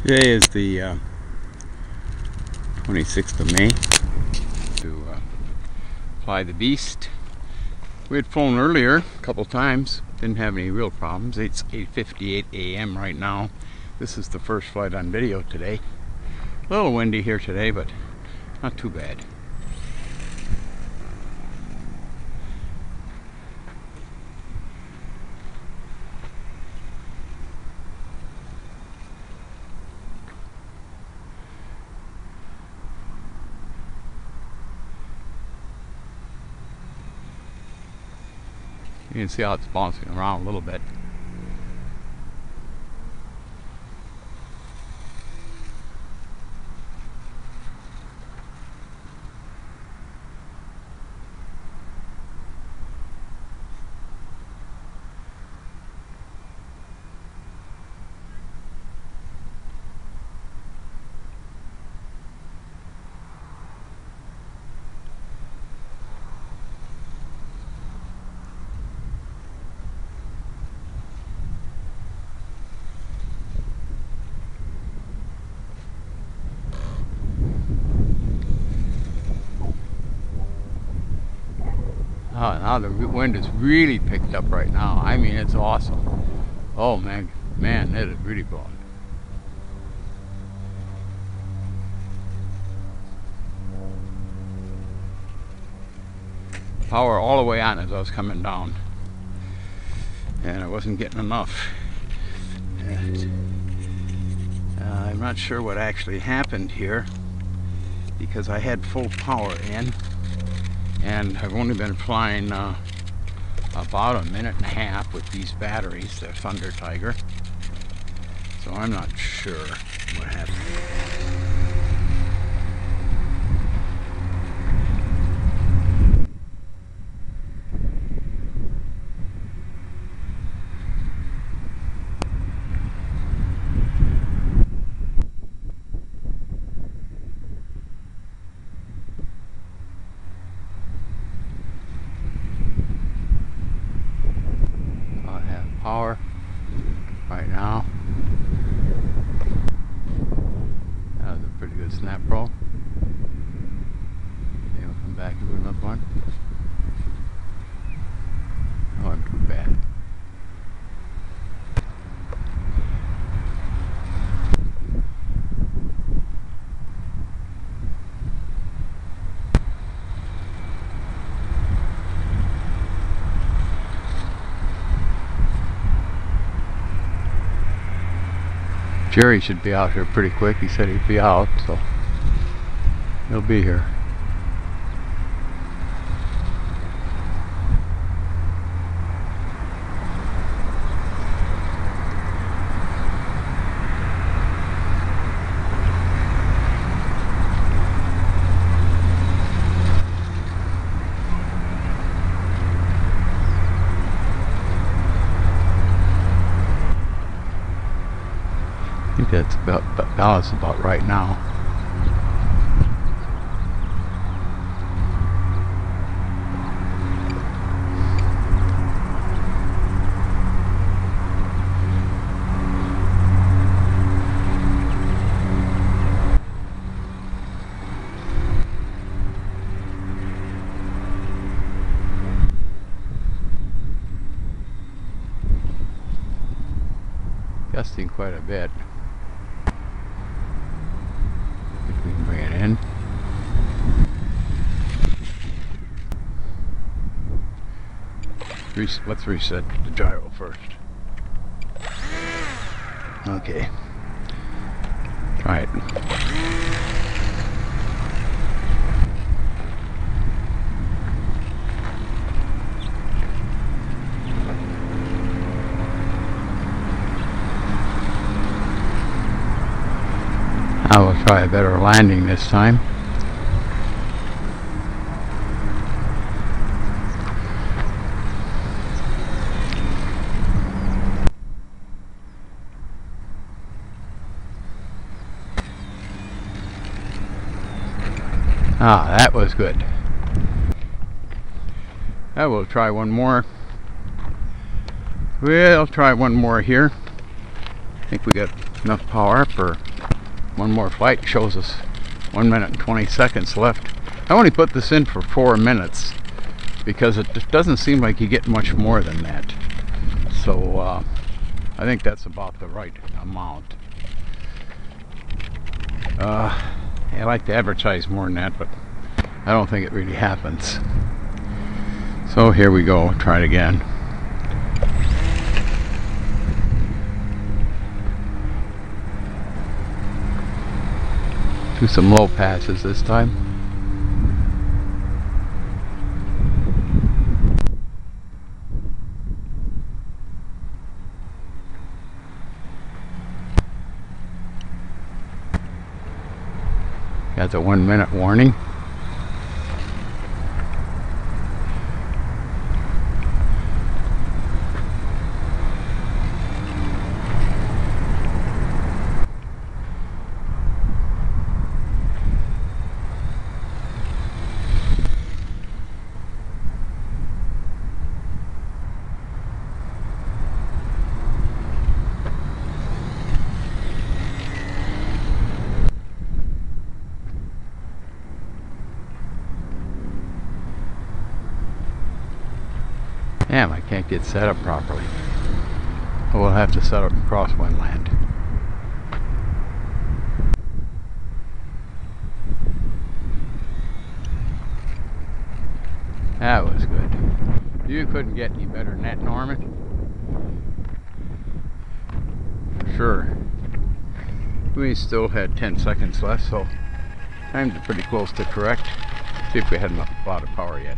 Today is the 26th of May to fly the Beast. We had flown earlier a couple times, didn't have any real problems. It's 8:58 a.m. right now. This is the first flight on video today. A little windy here today, but not too bad. You can see how it's bouncing around a little bit. Oh, now the wind is really picked up right now. I mean, it's awesome. Oh man, it is really blowing. Power all the way on as I was coming down, and I wasn't getting enough. And, I'm not sure what actually happened here, because I had full power in. And I've only been flying about a minute and a half with these batteries, the Thunder Tiger. So I'm not sure what happened. Power right now. That was a pretty good snap roll. Okay, we'll come back and do another one. Oh, I'm too bad. Jerry should be out here pretty quick. He said he'd be out, so he'll be here. I think that's about balanced about right now. Gusting quite a bit. We can bring it in. Let's reset the gyro first. Okay. Try it. I will try a better landing this time. Ah, that was good. I will try one more. We'll try one more here. I think we got enough power for One more flight shows us 1 minute and 20 seconds left. I only put this in for 4 minutes because it just doesn't seem like you get much more than that. So I think that's about the right amount. I like to advertise more than that, but I don't think it really happens. So here we go, try it again. Do some low passes this time. Got the 1 minute warning. Damn, I can't get set up properly. We'll have to set up in crosswind land. That was good. You couldn't get any better than that, Norman. For sure. We still had 10 seconds left, so time's pretty close to correct. See if we had enough, a lot of power yet.